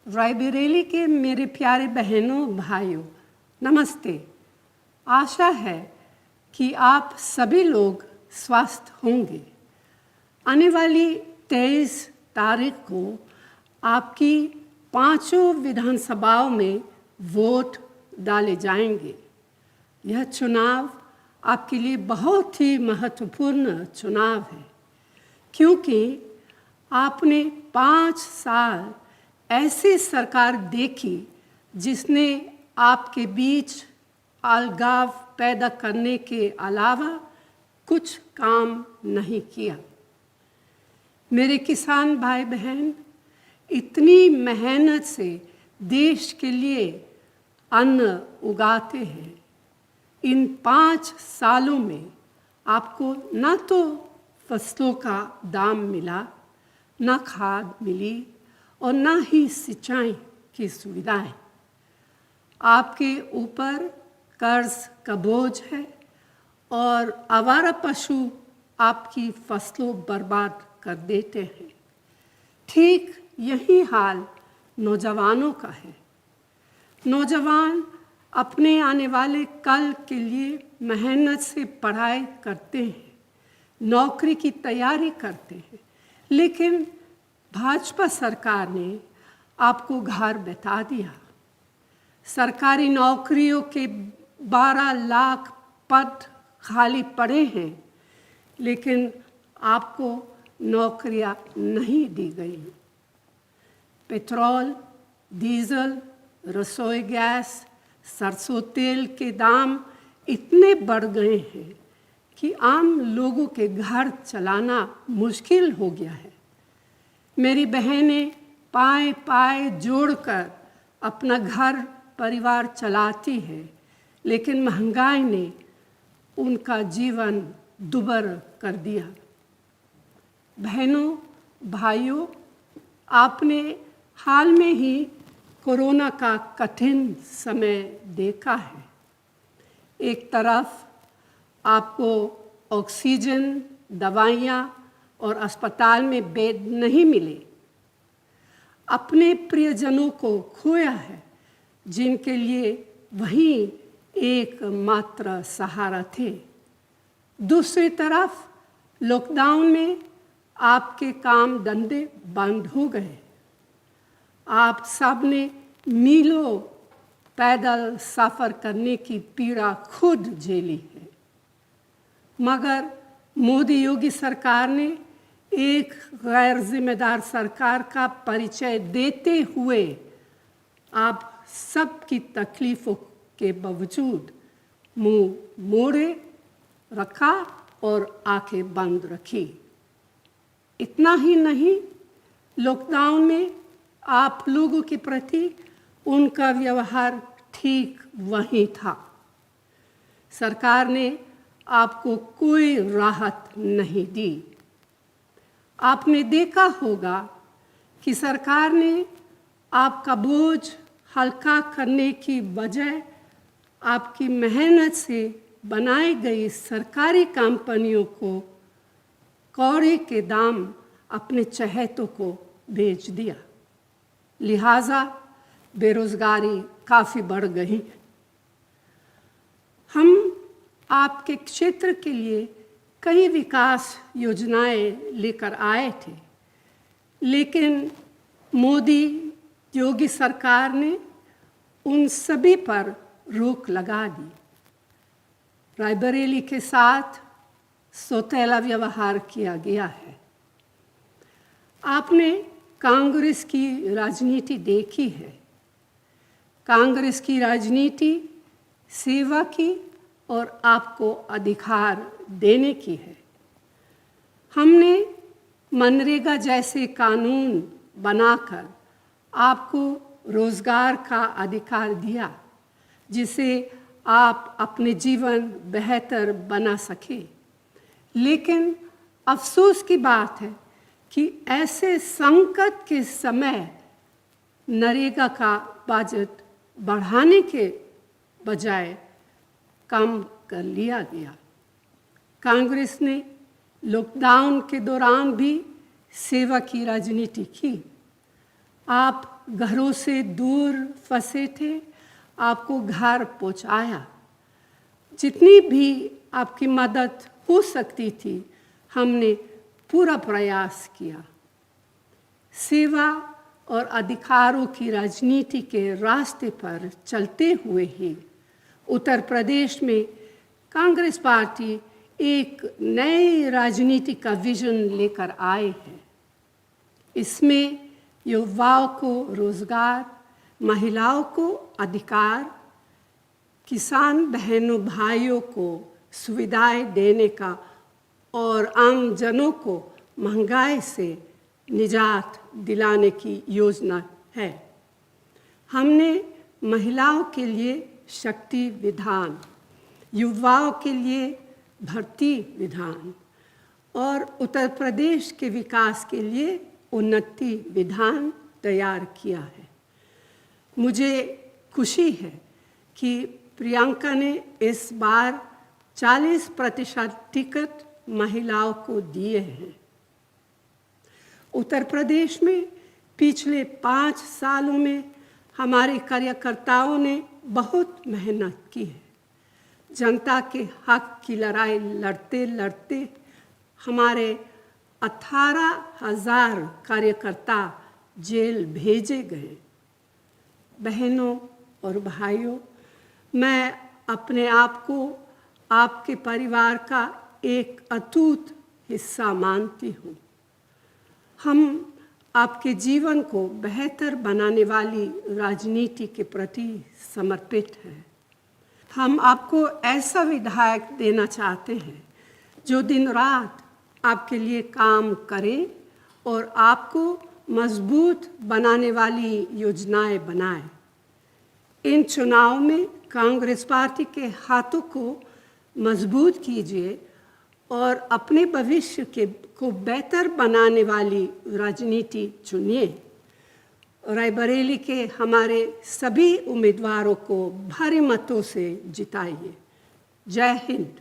रायबरेली के मेरे प्यारे बहनों भाइयों, नमस्ते। आशा है कि आप सभी लोग स्वस्थ होंगे। आने वाली 23 तारीख को आपकी 5 विधानसभाओं में वोट डाले जाएंगे। यह चुनाव आपके लिए बहुत ही महत्वपूर्ण चुनाव है, क्योंकि आपने 5 साल ऐसी सरकार देखी जिसने आपके बीच अलगाव पैदा करने के अलावा कुछ काम नहीं किया। मेरे किसान भाई बहन इतनी मेहनत से देश के लिए अन्न उगाते हैं। इन 5 सालों में आपको न तो फसलों का दाम मिला, न खाद मिली और न ही सिंचाई की सुविधाएं। आपके ऊपर कर्ज का बोझ है और आवारा पशु आपकी फसलों बर्बाद कर देते हैं। ठीक यही हाल नौजवानों का है। नौजवान अपने आने वाले कल के लिए मेहनत से पढ़ाई करते हैं, नौकरी की तैयारी करते हैं, लेकिन भाजपा सरकार ने आपको घर बैठा दिया। सरकारी नौकरियों के 12 लाख पद खाली पड़े हैं, लेकिन आपको नौकरियां नहीं दी गई। पेट्रोल, डीजल, रसोई गैस, सरसों तेल के दाम इतने बढ़ गए हैं कि आम लोगों के घर चलाना मुश्किल हो गया है। मेरी बहनें पाए पाए जोड़कर अपना घर परिवार चलाती हैं, लेकिन महंगाई ने उनका जीवन दुभर कर दिया। बहनों भाइयों, आपने हाल में ही कोरोना का कठिन समय देखा है। एक तरफ आपको ऑक्सीजन, दवाइयाँ और अस्पताल में बेड नहीं मिले। अपने प्रियजनों को खोया है, जिनके लिए वही एकमात्र सहारा थे। दूसरी तरफ लॉकडाउन में आपके काम धंधे बंद हो गए। आप सब ने मीलों पैदल सफ़र करने की पीड़ा खुद झेली है, मगर मोदी योगी सरकार ने एक गैर जिम्मेदार सरकार का परिचय देते हुए आप सबकी तकलीफ़ों के बावजूद मुंह मोड़े रखा और आंखें बंद रखी। इतना ही नहीं, लॉकडाउन में आप लोगों के प्रति उनका व्यवहार ठीक वही था। सरकार ने आपको कोई राहत नहीं दी। आपने देखा होगा कि सरकार ने आपका बोझ हल्का करने की बजाय आपकी मेहनत से बनाई गई सरकारी कंपनियों को कौड़े के दाम अपने चहेतों को बेच दिया। लिहाजा बेरोजगारी काफ़ी बढ़ गई। हम आपके क्षेत्र के लिए कई विकास योजनाएं लेकर आए थे, लेकिन मोदी योगी सरकार ने उन सभी पर रोक लगा दी। रायबरेली के साथ सौतेला व्यवहार किया गया है। आपने कांग्रेस की राजनीति देखी है। कांग्रेस की राजनीति सेवा की और आपको अधिकार देने की है। हमने मनरेगा जैसे कानून बनाकर आपको रोजगार का अधिकार दिया, जिसे आप अपने जीवन बेहतर बना सके। लेकिन अफसोस की बात है कि ऐसे संकट के समय नरेगा का बजट बढ़ाने के बजाय कम कर लिया गया। कांग्रेस ने लॉकडाउन के दौरान भी सेवा की राजनीति की। आप घरों से दूर फंसे थे, आपको घर पहुंचाया। जितनी भी आपकी मदद हो सकती थी, हमने पूरा प्रयास किया। सेवा और अधिकारों की राजनीति के रास्ते पर चलते हुए ही उत्तर प्रदेश में कांग्रेस पार्टी एक नए राजनीति का विजन लेकर आए हैं। इसमें युवाओं को रोजगार, महिलाओं को अधिकार, किसान बहनों भाइयों को सुविधाएं देने का और आम जनों को महंगाई से निजात दिलाने की योजना है। हमने महिलाओं के लिए शक्ति विधान, युवाओं के लिए भर्ती विधान और उत्तर प्रदेश के विकास के लिए उन्नति विधान तैयार किया है। मुझे खुशी है कि प्रियंका ने इस बार 40% टिकट महिलाओं को दिए हैं। उत्तर प्रदेश में पिछले 5 सालों में हमारे कार्यकर्ताओं ने बहुत मेहनत की है। जनता के हक की लड़ाई लड़ते लड़ते हमारे 18,000 कार्यकर्ता जेल भेजे गए। बहनों और भाइयों, मैं अपने आप को आपके परिवार का एक अटूट हिस्सा मानती हूँ। हम आपके जीवन को बेहतर बनाने वाली राजनीति के प्रति समर्पित हैं। हम आपको ऐसा विधायक देना चाहते हैं जो दिन रात आपके लिए काम करे और आपको मजबूत बनाने वाली योजनाएं बनाए। इन चुनाव में कांग्रेस पार्टी के हाथों को मजबूत कीजिए और अपने भविष्य को बेहतर बनाने वाली राजनीति चुनिए। रायबरेली के हमारे सभी उम्मीदवारों को भारी मतों से जिताइए। जय हिंद।